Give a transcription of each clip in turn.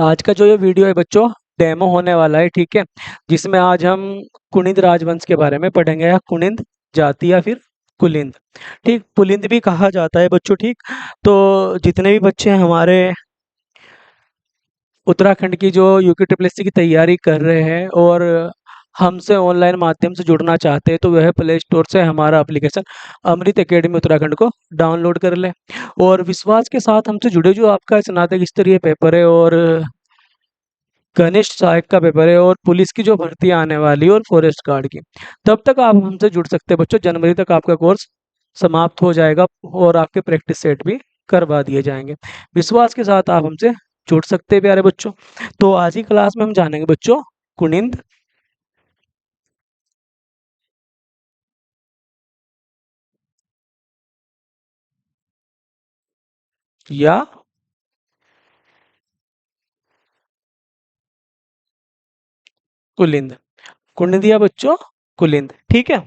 आज का जो ये वीडियो है बच्चों, डेमो होने वाला है, ठीक है। जिसमें आज हम कुनिंद राजवंश के बारे में पढ़ेंगे, या कुनिंद जाति या फिर कुलिंद, ठीक। पुलिंद भी कहा जाता है बच्चों, ठीक। तो जितने भी बच्चे हमारे उत्तराखंड की जो यूके ट्रिपल एस सी की तैयारी कर रहे हैं और हमसे ऑनलाइन माध्यम से जुड़ना चाहते हैं, तो वह प्ले स्टोर से हमारा एप्लीकेशन अमृत एकेडमी उत्तराखंड को डाउनलोड कर ले। और विश्वास के साथ हमसे जुड़े, जो आपका स्नातक स्तरीय पेपर है और घनिष्ठ सहायक का पेपर है और पुलिस की जो भर्ती आने वाली है और फॉरेस्ट गार्ड की, तब तक आप हमसे जुड़ सकते हैं बच्चों। जनवरी तक आपका कोर्स समाप्त हो जाएगा और आपके प्रैक्टिस सेट भी करवा दिए जाएंगे। विश्वास के साथ आप हमसे जुड़ सकते हैं प्यारे बच्चों। तो आज की क्लास में हम जानेंगे बच्चों कुनिंद या कुलिंद। कुनिंद या बच्चों कुलिंद, ठीक है।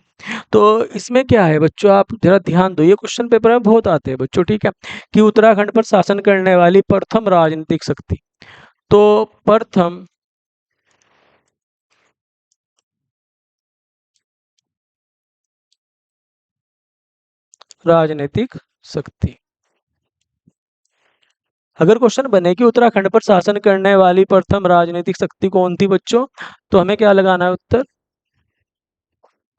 तो इसमें क्या है बच्चों, आप जरा ध्यान दो, ये क्वेश्चन पेपर में बहुत आते हैं बच्चों, ठीक है। कि उत्तराखंड पर शासन करने वाली प्रथम राजनीतिक शक्ति। तो प्रथम राजनीतिक शक्ति, अगर क्वेश्चन बने कि उत्तराखंड पर शासन करने वाली प्रथम राजनीतिक शक्ति कौन थी बच्चों, तो हमें क्या लगाना है उत्तर,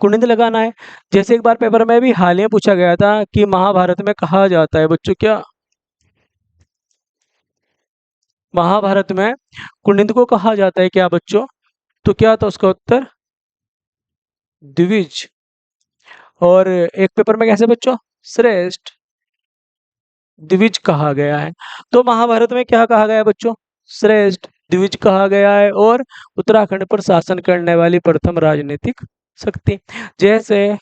कुनिंद लगाना है। जैसे एक बार पेपर में भी हाल ही में पूछा गया था कि महाभारत में कहा जाता है बच्चों, क्या महाभारत में कुनिंद को कहा जाता है क्या बच्चों, तो क्या था उसका उत्तर, द्विज। और एक पेपर में कैसे बच्चों, श्रेष्ठ, द्विज कहा गया है। तो महाभारत में क्या कहा गया है बच्चों, श्रेष्ठ, द्विज कहा गया है। और उत्तराखंड पर शासन करने वाली प्रथम राजनीतिक शक्ति। जैसे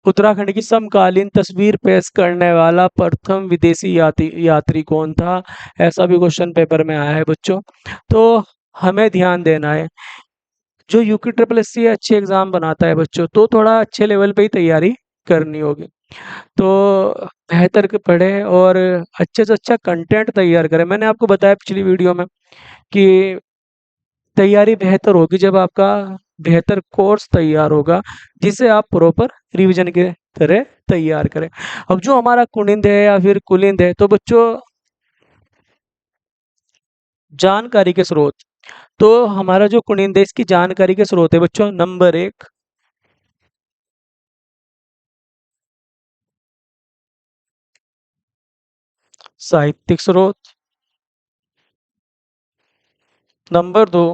उत्तराखंड की समकालीन तस्वीर पेश करने वाला प्रथम विदेशी यात्री कौन था, ऐसा भी क्वेश्चन पेपर में आया है बच्चों। तो हमें ध्यान देना है, जो यूके ट्रिपल एस सी अच्छे एग्जाम बनाता है बच्चों, तो थोड़ा अच्छे लेवल पे ही तैयारी करनी होगी। तो बेहतर के पढ़े और अच्छे से अच्छा कंटेंट तैयार करें। मैंने आपको बताया पिछली वीडियो में कि तैयारी बेहतर होगी जब आपका बेहतर कोर्स तैयार होगा, जिसे आप प्रॉपर रिवीजन के तरह तैयार करें। अब जो हमारा कुनिंद है या फिर कुलिंद है, तो बच्चों जानकारी के स्रोत, तो हमारा जो कुनिंद है इसकी जानकारी के स्रोत है बच्चों, नंबर एक साहित्यिक स्रोत, नंबर दो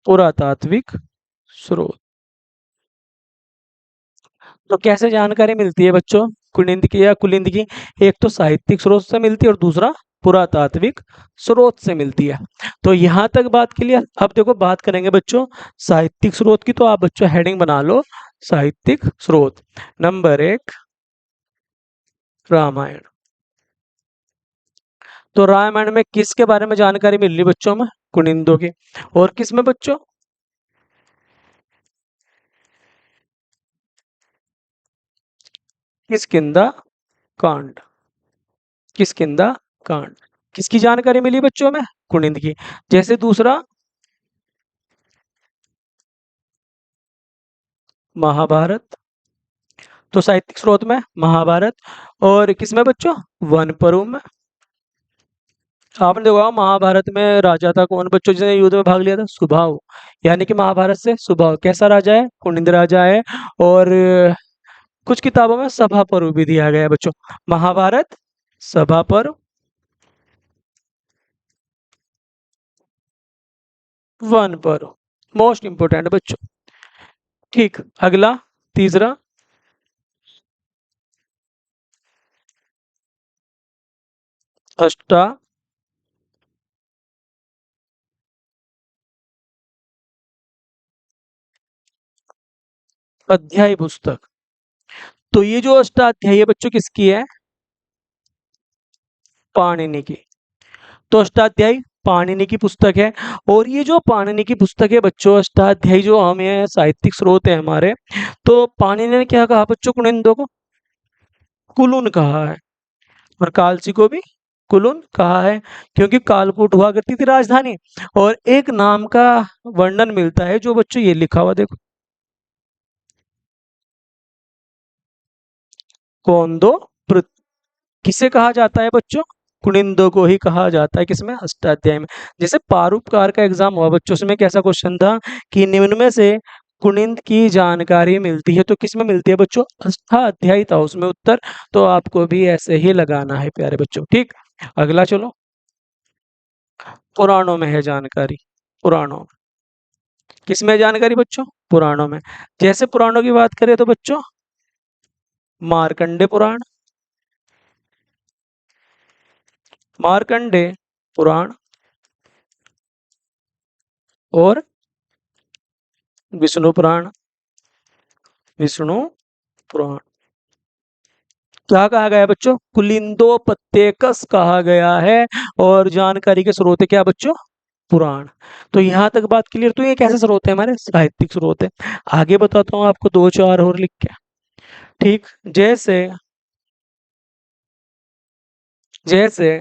पुरातात्विक स्रोत। तो कैसे जानकारी मिलती है बच्चों कुनिंद की या कुलिंद की, एक तो साहित्यिक स्रोत से मिलती है और दूसरा पुरातात्विक स्रोत से मिलती है। तो यहाँ तक बात क्लियर। अब देखो बात करेंगे बच्चों साहित्यिक स्रोत की, तो आप बच्चों हेडिंग बना लो, साहित्यिक स्रोत। नंबर एक रामायण। तो रामायण में किसके बारे में जानकारी मिल रही बच्चों में, कुनिंदों की। और किस में बच्चों, किष्किंधा कांड, किष्किंधा कांड किसकी जानकारी मिली बच्चों में, कुनिंद की। जैसे दूसरा महाभारत, तो साहित्यिक स्रोत में महाभारत। और किसमें बच्चों, वन पर्व में। आपने देखा होगा महाभारत में राजा था कौन बच्चों, जिसने युद्ध में भाग लिया था, सुबाहु। यानी कि महाभारत से सुबाहु कैसा राजा है, कुनिंद राजा है। और कुछ किताबों में सभा पर्व भी दिया गया है बच्चों। महाभारत, सभा पर्व, वन पर्व, मोस्ट इंपोर्टेंट बच्चों। ठीक, अगला तीसरा अष्टा अध्याय पुस्तक। तो ये जो अष्टाध्यायी है बच्चों किसकी है, पाणिनि की। तो अष्टाध्यायी पाणिनि की पुस्तक है। और ये जो पाणिनि की पुस्तक है बच्चों, अष्टाध्यायी जो हमें साहित्यिक स्रोत है हमारे, तो पाणिनि ने क्या कहा बच्चों कुनिंदो को? कुलून कहा है। और कालची को भी कुलून कहा है, क्योंकि कालकूट हुआ करती थी राजधानी। और एक नाम का वर्णन मिलता है जो बच्चों ये लिखा हुआ देखो, कोंदो पृ। किसे कहा जाता है बच्चों? कुनिंदो को ही कहा जाता है। किसमें? अष्टाध्याय में। जैसे पारूपकार का एग्जाम हुआ बच्चों, उसमें कैसा क्वेश्चन था कि निम्न में से कुनिंद की जानकारी मिलती है, तो किसमें मिलती है बच्चों? अष्टाध्यायी था उसमें उत्तर। तो आपको भी ऐसे ही लगाना है प्यारे बच्चों, ठीक। अगला चलो, पुराणों में है जानकारी। पुराणों, किसमें जानकारी बच्चों? पुराणों में। जैसे पुराणों की बात करें तो बच्चों, मार्कंडे पुराण, मार्कंडे पुराण, और विष्णु पुराण, विष्णु पुराण। क्या कहा गया है बच्चों? कुलिंदोपत्यकस कहा गया है। और जानकारी के स्रोत है क्या बच्चों? पुराण। तो यहाँ तक बात क्लियर। तो ये कैसे स्रोत है? हमारे साहित्यिक स्रोत है। आगे बताता हूँ आपको दो चार और लिख के, ठीक। जैसे, जैसे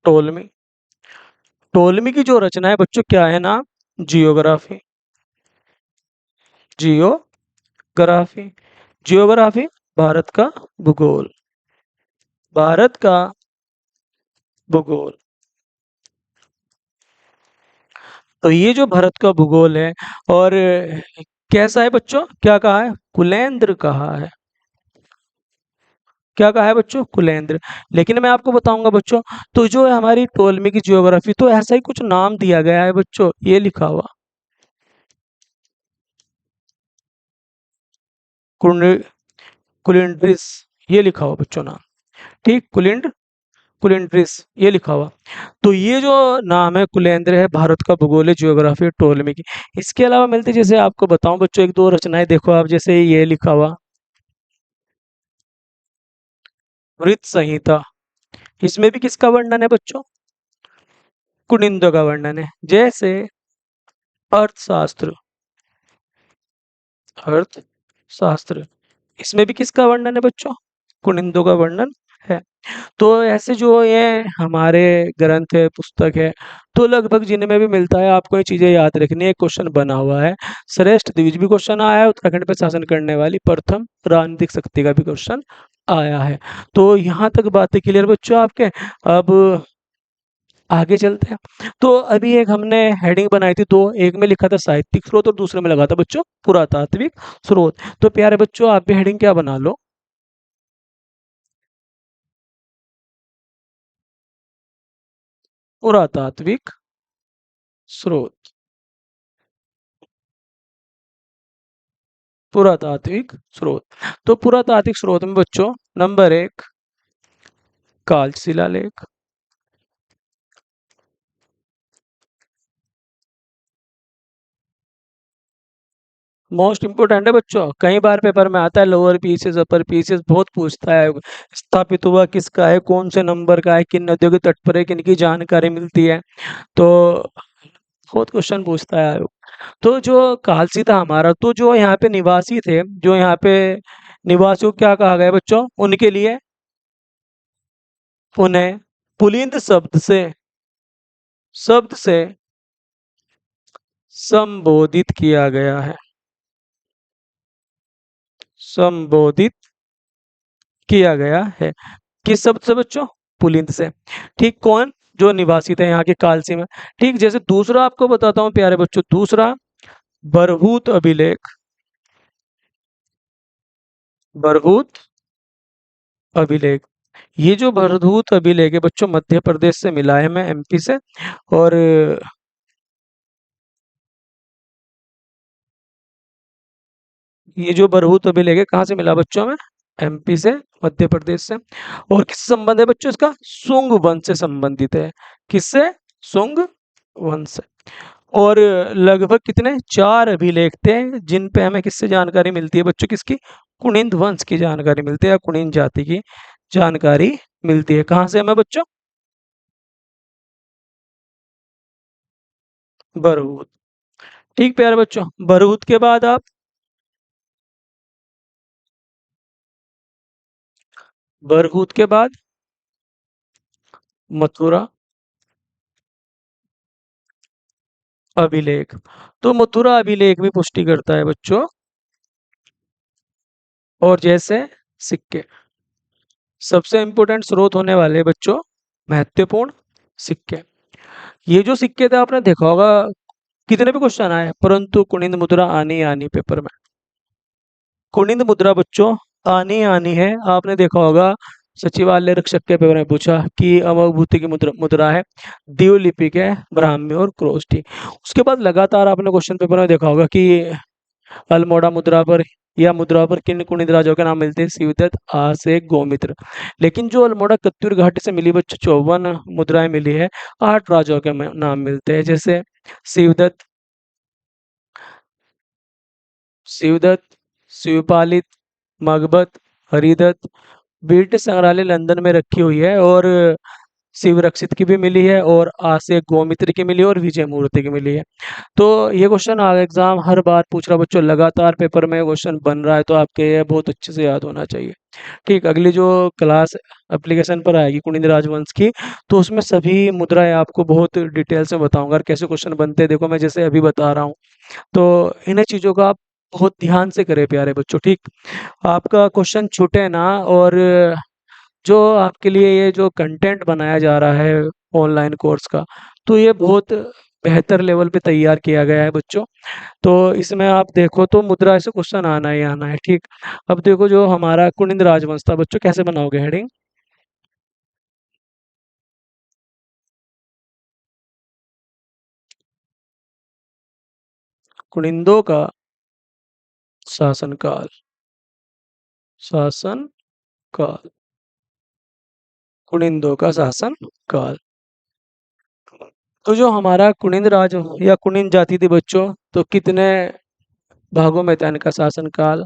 टोलमी, टोलमी की जो रचना है बच्चों क्या है नाम? Geography, geography. जियोग्राफी भारत का भूगोल, भारत का भूगोल। तो ये जो भारत का भूगोल है, और कैसा है बच्चों? क्या कहा है? कुलेंद्र कहा है। क्या कहा है बच्चों? कुलेंद्र। लेकिन मैं आपको बताऊंगा बच्चों, तो जो है हमारी टोलमी की ज्योग्राफी, तो ऐसा ही कुछ नाम दिया गया है बच्चों, ये लिखा हुआ कुलिंड, कुलिंड्रिस, ये लिखा हुआ बच्चों नाम, ठीक। कुलिंड, कुलिंड्रिस, ये लिखा हुआ। तो ये जो नाम है कुलेंद्र है, भारत का भूगोल है, ज्योग्राफी टोलमी की। इसके अलावा मिलते, जैसे आपको बताऊं बच्चों एक दो रचनाएं देखो आप, जैसे ये लिखा हुआ मृत संहिता। इसमें भी किसका वर्णन है बच्चों? कुनिंदो का वर्णन है। जैसे अर्थशास्त्र, अर्थशास्त्र, इसमें भी किसका वर्णन है बच्चों? कुनिंदो का वर्णन है। तो ऐसे जो ये हमारे ग्रंथ है, पुस्तक है, तो लगभग जिनमें भी मिलता है, आपको ये चीजें याद रखनी है। क्वेश्चन बना हुआ है, श्रेष्ठ द्विज भी क्वेश्चन आया है, उत्तराखंड पे शासन करने वाली प्रथम राजनीतिक शक्ति का भी क्वेश्चन आया है। तो यहाँ तक बातें क्लियर बच्चों आपके। अब आगे चलते हैं। तो अभी एक हमने हेडिंग बनाई थी दो, एक में लिखा था साहित्यिक स्रोत और दूसरे में लगा था बच्चों पुरातात्विक स्रोत। तो प्यारे बच्चों आप भी हेडिंग क्या बना लो? पुरातात्विक स्रोत, पुरातात्विक स्रोत। तो पुरातात्विक स्रोत में बच्चों नंबर एक, काल शिलालेख। मोस्ट इंपोर्टेंट है बच्चों, कई बार पेपर में आता है, लोअर पीसेस अपर पीसेस बहुत पूछता है। स्थापित हुआ किसका है, कौन से नंबर का है, किन नदियों के तट पर है, किन की जानकारी मिलती है। तो बहुत क्वेश्चन पूछता है आयोग। तो जो कालसी था हमारा, तो जो यहाँ पे निवासी थे, जो यहाँ पे निवासियों को क्या कहा गया बच्चों? उनके लिए उन्हें पुलिंद शब्द से संबोधित किया गया है, संबोधित किया गया है। किस शब्द से बच्चों? पुलिंद से, ठीक। कौन? जो निवासी थे यहाँ के कालसी में, ठीक। जैसे दूसरा आपको बताता हूँ प्यारे बच्चों, दूसरा बरहूत अभिलेख, बरहूत अभिलेख। ये जो बरहूत अभिलेख है बच्चों, मध्य प्रदेश से मिला है, मैं एमपी से। और ये जो बरहूत अभिलेख है कहाँ से मिला बच्चों हमें? एमपी से, मध्य प्रदेश से। और किससे संबंध है बच्चों इसका? सुंग वंश से संबंधित है। किससे? सुंग वंश से। और लगभग कितने? चार अभिलेख थे जिन पे हमें किससे जानकारी मिलती है बच्चों? किसकी? कुनिंद वंश की जानकारी मिलती है, या कुनिंद जाति की जानकारी मिलती है। कहाँ से हमें बच्चों? बरहूत। ठीक प्यारे बच्चों, बरहूत के बाद आप बरहूत के बाद मथुरा अभिलेख। तो मथुरा अभिलेख भी पुष्टि करता है बच्चों, और जैसे सिक्के सबसे इंपॉर्टेंट स्रोत होने वाले बच्चों, महत्वपूर्ण सिक्के। ये जो सिक्के थे आपने देखा होगा, कितने भी क्वेश्चन आए, परंतु कुनिंद मुद्रा आनी ही आनी पेपर में। कुनिंद मुद्रा बच्चों आनी ही आनी है। आपने देखा होगा सचिवालय रक्षक के पेपर में पूछा कि अमोघभूति की मुद्रा है, दीवलिपिक है, ब्राह्मी और क्रोष्टी। उसके बाद लगातार आपने क्वेश्चन पेपर में देखा होगा कि अल्मोड़ा मुद्रा पर या मुद्रा पर किन कुनिंद राजाओं के नाम मिलते हैं, शिवदत्त, आसेक, गोमित्र। लेकिन जो अल्मोड़ा कत्यूर घाटी से मिली बच्चों 54 मुद्राएं मिली है, 8 राजाओं के नाम मिलते हैं, जैसे शिवदत्त, शिवदत्त, शिवपालित, मगबत, हरिदत्त। ब्रिटिश संग्रहालय लंदन में रखी हुई है, और शिव रक्षित की भी मिली है, और आसे गोमित्र की मिली है, और विजय मूर्ति की मिली है। तो ये क्वेश्चन एग्जाम हर बार पूछ रहा बच्चों, लगातार पेपर में क्वेश्चन बन रहा है, तो आपके ये बहुत अच्छे से याद होना चाहिए। ठीक, अगली जो क्लास एप्लीकेशन पर आएगी कुनिंद राजवंश की, तो उसमें सभी मुद्राएं आपको बहुत डिटेल से बताऊंगा, और कैसे क्वेश्चन बनते हैं देखो मैं जैसे अभी बता रहा हूँ। तो इन्हें चीज़ों का आप बहुत ध्यान से करें प्यारे बच्चों। ठीक, आपका क्वेश्चन छूटे ना, और जो आपके लिए ये जो कंटेंट बनाया जा रहा है ऑनलाइन कोर्स का, तो ये बहुत बेहतर लेवल पे तैयार किया गया है बच्चों। तो इसमें आप देखो तो मुद्रा से क्वेश्चन आना ही आना है। ठीक, अब देखो जो हमारा कुनिंद राजवंश था बच्चों, कैसे बनाओगे हेडिंग? कुनिंदों का शासनकाल, शासन काल, कुनिंदों का शासन काल। तो जो हमारा कुनिंद राज या कुनिंद जाति थी बच्चों, तो कितने भागों में था इनका शासनकाल?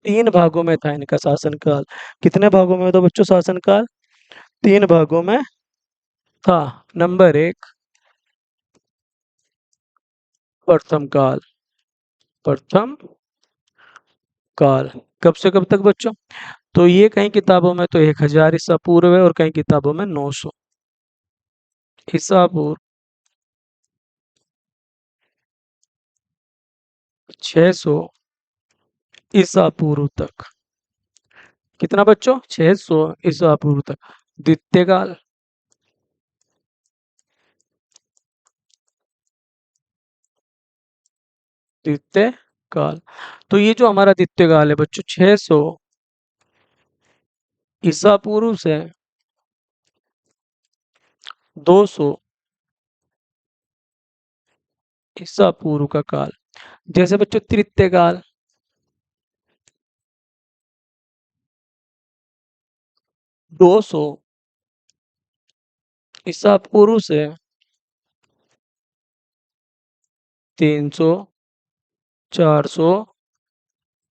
3 भागों में था इनका शासनकाल। कितने भागों में था बच्चों शासनकाल? 3 भागों में था। नंबर 1 प्रथम काल, प्रथम काल। कब से कब तक बच्चों? तो ये कई किताबों में तो 1000 ईसा पूर्व है, और कई किताबों में 900 ईसा पूर्व, 600 ईसा पूर्व तक। कितना बच्चों? 600 ईसा पूर्व तक। द्वितीय काल, द्वितीय काल। तो ये जो हमारा द्वितीय काल है बच्चों, 600 ईसा पूर्व से 200 ईसा पूर्व का काल। जैसे बच्चों तृतीय काल, 200 ईसा पूर्व से 300 400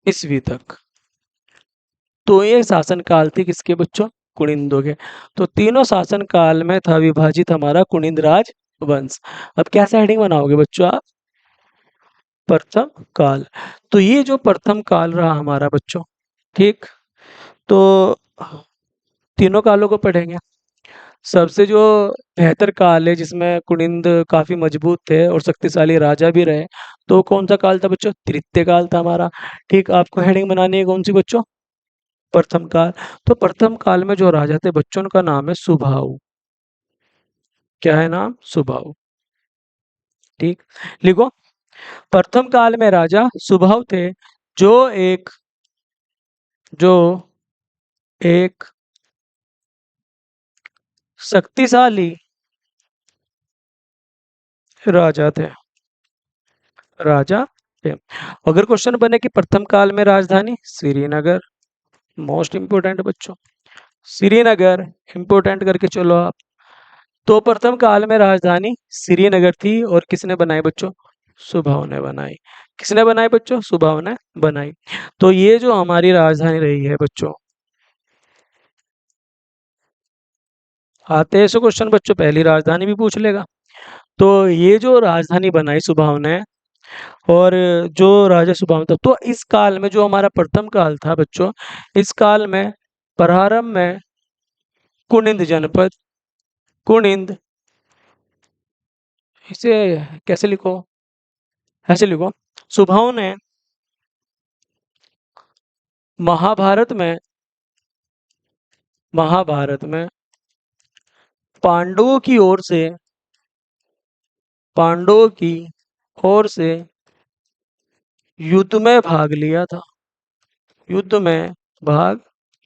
ईस्वी तक। तो ये शासन काल थी किसके बच्चों? कुनिंदों के। तो तीनों शासन काल में था विभाजित हमारा कुनिंद राज वंश। अब कैसे हेडिंग बनाओगे बच्चों आप? प्रथम काल। तो ये जो प्रथम काल रहा हमारा बच्चों, ठीक, तो तीनों कालों को पढ़ेंगे। सबसे जो बेहतर काल है जिसमें कुनिंद काफी मजबूत थे और शक्तिशाली राजा भी रहे, तो कौन सा काल था बच्चों? तृतीय काल था हमारा। ठीक, आपको हेडिंग बनानी है कौन सी बच्चों? प्रथम काल। तो प्रथम काल में जो राजा थे बच्चों, उनका नाम है सुबाहु। क्या है नाम? सुबाहु। ठीक, लिखो। प्रथम काल में राजा सुबाहु थे, जो एक जो एक शक्तिशाली राजा थे, राजा थे। अगर क्वेश्चन बने कि प्रथम काल में राजधानी श्रीनगर, मोस्ट इंपोर्टेंट बच्चों, श्रीनगर इंपोर्टेंट करके चलो आप। तो प्रथम काल में राजधानी श्रीनगर थी, और किसने बनाई बच्चों? सुबाहु ने बनाई। किसने बनाई बच्चों? सुबाहु ने बनाई। तो ये जो हमारी राजधानी रही है बच्चों, आते हैं ऐसे क्वेश्चन बच्चों, पहली राजधानी भी पूछ लेगा। तो ये जो राजधानी बनाई सुबाहु ने, और जो राजा सुबाहु था, तो इस काल में जो हमारा प्रथम काल था बच्चों, इस काल में प्रारंभ में कुनिंद जनपद, कुनिंद, इसे कैसे लिखो, ऐसे लिखो, सुबाहु ने महाभारत में, महाभारत में पांडवों की ओर से, पांडवों की ओर से युद्ध में भाग लिया था, युद्ध में भाग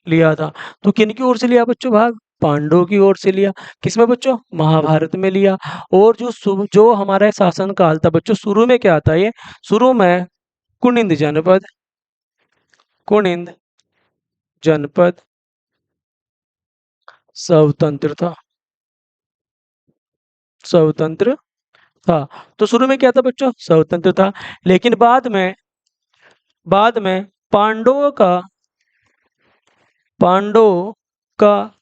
लिया था। तो किन की ओर से लिया बच्चों भाग? पांडवों की ओर से लिया। किसमें बच्चों? महाभारत में लिया। और जो हमारा शासन काल था बच्चों, शुरू में क्या था ये? शुरू में कुनिंद जनपद, कुनिंद जनपद स्वतंत्र था, स्वतंत्र था। तो शुरू में क्या था बच्चों? स्वतंत्र था। लेकिन बाद में पांडवों का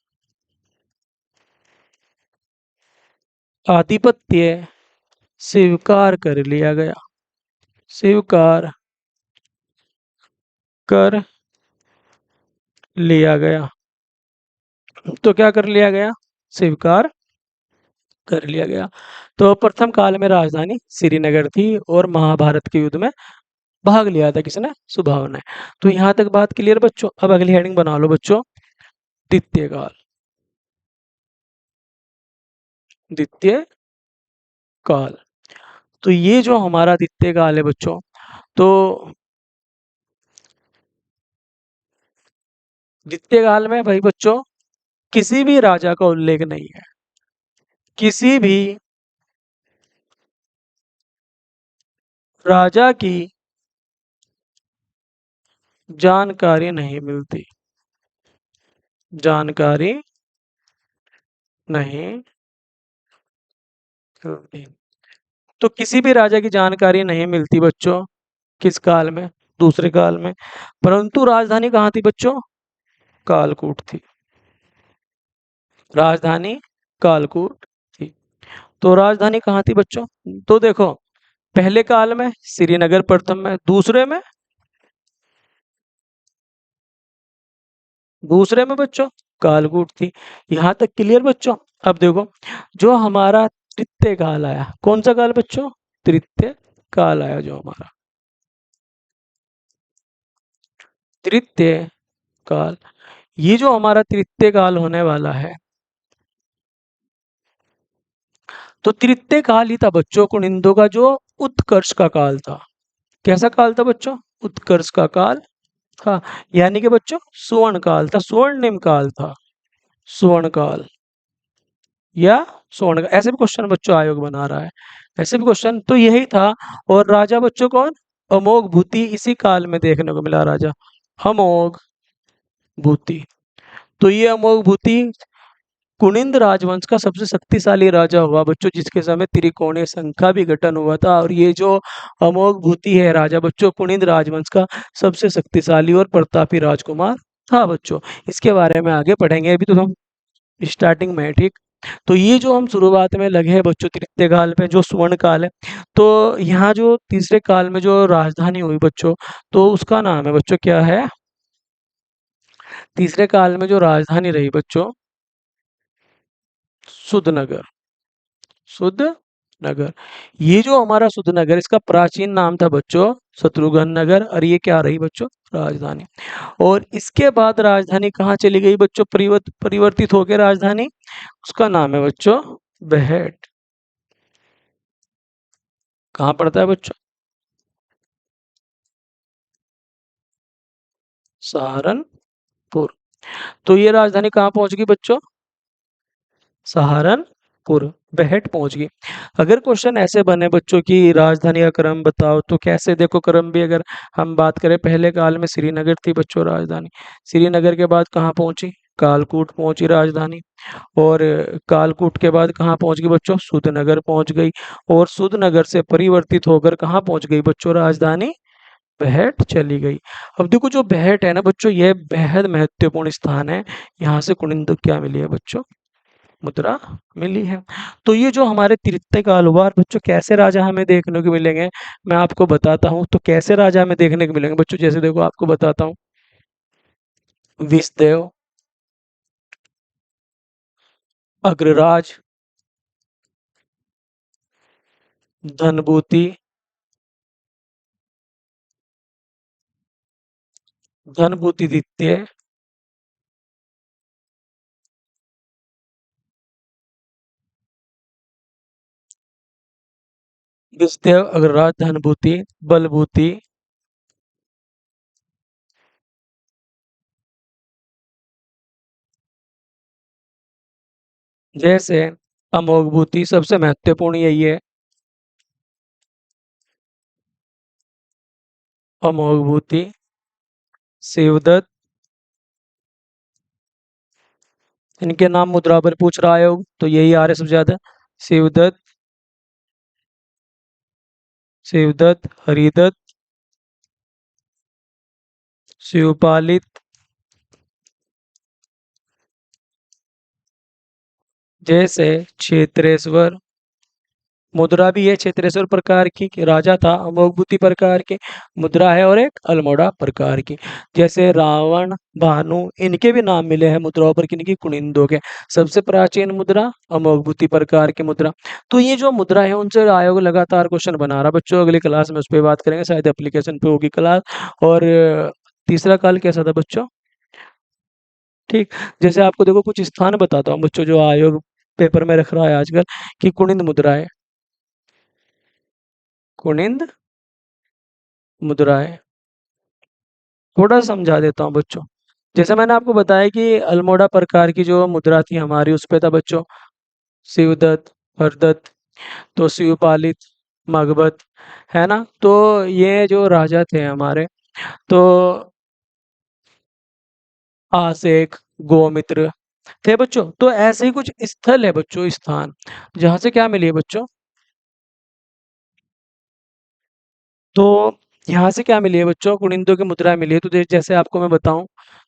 आधिपत्य स्वीकार कर लिया गया, स्वीकार कर लिया गया। तो क्या कर लिया गया? स्वीकार कर लिया गया। तो प्रथम काल में राजधानी श्रीनगर थी और महाभारत के युद्ध में भाग लिया था किसने? सुबाहु ने। तो यहाँ तक बात क्लियर बच्चों। अब अगली हेडिंग बना लो बच्चों, द्वितीय काल, द्वितीय काल। तो ये जो हमारा द्वितीय काल है बच्चों, तो द्वितीय काल में भाई बच्चों किसी भी राजा का उल्लेख नहीं है, किसी भी राजा की जानकारी नहीं मिलती, जानकारी नहीं मिलती। तो किसी भी राजा की जानकारी नहीं मिलती बच्चों, किस काल में? दूसरे काल में। परंतु राजधानी कहाँ थी बच्चों? कालकूट थी, राजधानी कालकूट थी। तो राजधानी कहाँ थी बच्चों? तो देखो, पहले काल में श्रीनगर प्रथम में, दूसरे में बच्चों कालकूट थी। यहाँ तक क्लियर बच्चों। अब देखो, जो हमारा तृतीय काल आया, कौन सा काल बच्चों? तृतीय काल आया जो हमारा, तृतीय काल। ये जो हमारा तृतीय काल होने वाला है, तो तृतीय काल ही था बच्चों कुनिंदों का जो उत्कर्ष का काल था। कैसा काल था बच्चों? उत्कर्ष का काल था। यानी कि बच्चों सुवर्ण काल था, स्वर्णिम काल था, स्वर्ण काल या स्वर्ण काल। ऐसे भी क्वेश्चन बच्चों आयोग बना रहा है, ऐसे भी क्वेश्चन तो यही था। और राजा बच्चों कौन? अमोघ भूति, इसी काल में देखने को मिला राजा अमोघ भूति। तो ये अमोघ भूति कुनिंद राजवंश का सबसे शक्तिशाली राजा हुआ बच्चों, जिसके समय त्रिकोणीय संख्या भी गठन हुआ था। और ये जो अमोघ भूति है राजा बच्चों, कुनिंद राजवंश का सबसे शक्तिशाली और प्रतापी राजकुमार था बच्चों। इसके बारे में आगे पढ़ेंगे, अभी तो हम स्टार्टिंग में है, ठीक। तो ये जो हम शुरुआत में लगे हैं बच्चों तृतीय काल में, जो स्वर्ण काल है, तो यहाँ जो तीसरे काल में जो राजधानी हुई बच्चों, तो उसका नाम है बच्चों क्या है? तीसरे काल में जो राजधानी रही बच्चों, सुधनगर, सुध नगर। ये जो हमारा सुध नगर, इसका प्राचीन नाम था बच्चों शत्रुघ्न नगर। और ये क्या रही बच्चों? राजधानी। और इसके बाद राजधानी कहाँ चली गई बच्चों? परिवर्तित होकर राजधानी, उसका नाम है बच्चों बेहट। कहाँ पड़ता है बच्चों? सहारनपुर। तो ये राजधानी कहाँ पहुंच गई बच्चों? सहारनपुर, बेहट पहुंच गई। अगर क्वेश्चन ऐसे बने बच्चों की राजधानी का क्रम बताओ, तो कैसे देखो क्रम भी? अगर हम बात करें, पहले काल में श्रीनगर थी बच्चों राजधानी, श्रीनगर के बाद कहाँ पहुंची? कालकूट पहुंची राजधानी। और कालकूट के बाद कहाँ पहुंच गई बच्चों? सुधनगर पहुंच गई। और सुधनगर से परिवर्तित होकर कहाँ पहुंच गई बच्चों? राजधानी बेहट चली गई। अब देखो, जो बेहट है ना बच्चों, यह बेहद महत्वपूर्ण स्थान है। यहाँ से कुनिंद क्या मिली है बच्चों? मुद्रा मिली है। तो ये जो हमारे तृतीय काल हुआ, और बच्चों कैसे राजा हमें देखने को मिलेंगे, मैं आपको बताता हूँ। तो कैसे राजा हमें देखने को मिलेंगे बच्चों, जैसे देखो आपको बताता हूँ। विषदेव, अग्रराज, धनभूति, धनभूति द्वितीय, विषदेव, अग्रराज, धनभूति, बलभूति, जैसे अमोघभूति, सबसे महत्वपूर्ण यही है, अमोघभूति, शिवदत्त, इनके नाम मुद्रा पर पूछ रहा है तो यही आ रहे सबसे ज्यादा। शिवदत्त, शिवदत्त, हरिदत्त, शिवपालित, जैसे क्षेत्रेश्वर, मुद्रा भी है क्षेत्रेश्वर प्रकार की, कि राजा था, अमोघभूति प्रकार की मुद्रा है, और एक अल्मोड़ा प्रकार की। जैसे रावण, भानु, इनके भी नाम मिले हैं मुद्राओं पर, किनकी, कुनिंदों के। सबसे प्राचीन मुद्रा अमोघभूति प्रकार की मुद्रा। तो ये जो मुद्रा है उनसे आयोग लगातार क्वेश्चन बना रहा बच्चों। अगली क्लास में उस पर बात करेंगे, शायद एप्लीकेशन पे होगी क्लास। और तीसरा काल कैसा था बच्चों, ठीक। जैसे आपको देखो कुछ स्थान बताता हूँ बच्चों, जो आयोग पेपर में रख रहा है आजकल, कि कुनिंद मुद्रा है, कुनिंद मुद्रा है। थोड़ा समझा देता हूँ बच्चों। जैसे मैंने आपको बताया कि अल्मोड़ा प्रकार की जो मुद्रा थी हमारी, उस पे था बच्चों शिवदत्त, हरदत्त, तो शिवपालित, मगबत, है ना। तो ये जो राजा थे हमारे, तो आसेक, गोमित्र थे बच्चों। तो ऐसे ही कुछ स्थल है बच्चों, स्थान, जहाँ से क्या मिली है बच्चों, तो यहाँ से क्या मिली है बच्चों, कुनिंदों की मुद्रा मिली है। तो जैसे आपको मैं बताऊं,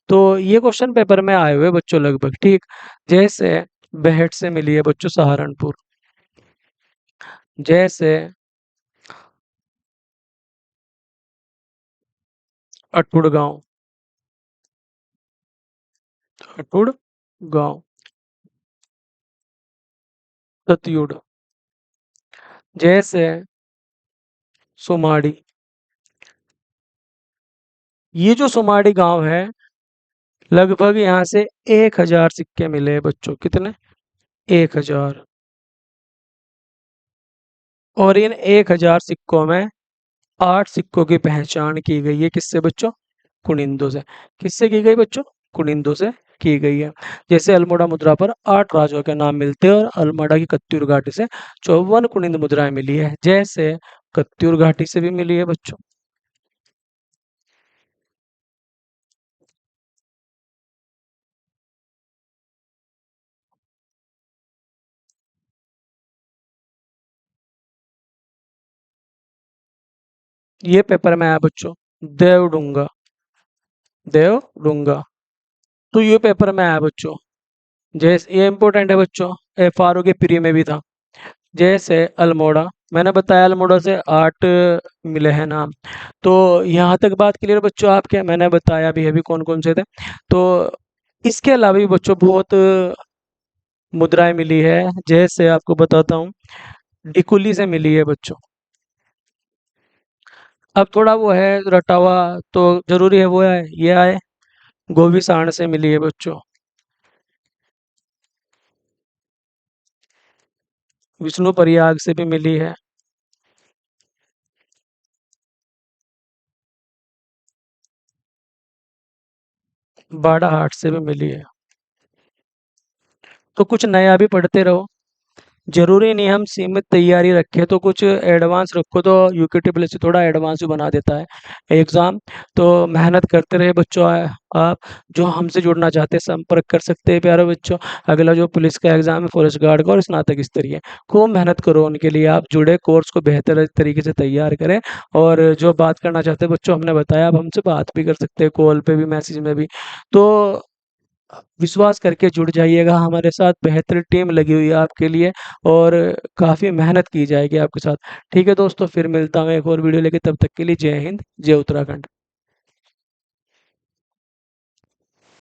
तो ये क्वेश्चन पेपर में आए हुए बच्चों लगभग, ठीक। जैसे बेहट से मिली है बच्चों सहारनपुर, जैसे अठुड़ गांव, अठुड़ गांव, सतयुड़, जैसे सुमाड़ी। ये जो सुमाड़ी गांव है, लगभग यहाँ से 1,000 सिक्के मिले हैं बच्चों, कितने, 1,000। और इन 1,000 सिक्कों में 8 सिक्कों की पहचान की गई है, किससे बच्चों, कुनिंदों से। किससे की गई बच्चों, कुनिंदों से की गई है। जैसे अल्मोड़ा मुद्रा पर 8 राजाओं के नाम मिलते हैं, और अल्मोड़ा की कत्यूर घाटी से 54 कुनिंद मुद्राएं मिली है। जैसे कत्यूर घाटी से भी मिली है बच्चों। ये पेपर में आया बच्चों, देवडुंगा, देवडुंगा। तो ये पेपर में आया बच्चों। जैसे ये इंपॉर्टेंट है बच्चों, FRO के प्री में भी था। जैसे अल्मोड़ा, मैंने बताया अल्मोड़ा से 8 मिले हैं नाम। तो यहाँ तक बात क्लियर बच्चों आपके, मैंने बताया भी अभी कौन कौन से थे। तो इसके अलावा भी बच्चों बहुत मुद्राएं मिली है। जैसे आपको बताता हूँ, डिकुली से मिली है बच्चों। अब थोड़ा वो है रटा हुआ, तो जरूरी है वो है ये आए। गोविसाण से मिली है बच्चों, विष्णु प्रयाग से भी मिली है, बाड़ाहाट से भी मिली है। तो कुछ नया भी पढ़ते रहो, जरूरी नहीं हम सीमित तैयारी रखें, तो कुछ एडवांस रखो, तो यूके प्लस से थोड़ा एडवांस भी बना देता है एग्जाम। तो मेहनत करते रहे बच्चों। आप जो हमसे जुड़ना चाहते हैं संपर्क कर सकते हैं प्यारे बच्चों। अगला जो पुलिस का एग्जाम है, फॉरेस्ट गार्ड का और स्नातक स्तरीय, खूब मेहनत करो उनके लिए। आप जुड़े, कोर्स को बेहतर तरीके से तैयार करें। और जो बात करना चाहते हैं बच्चों, हमने बताया, आप हमसे बात भी कर सकते हैं, कॉल पे भी, मैसेज में भी। तो विश्वास करके जुड़ जाइएगा हमारे साथ, बेहतर टीम लगी हुई है आपके लिए और काफ़ी मेहनत की जाएगी आपके साथ। ठीक है दोस्तों, फिर मिलता हूँ एक और वीडियो लेके, तब तक के लिए जय हिंद, जय उत्तराखंड।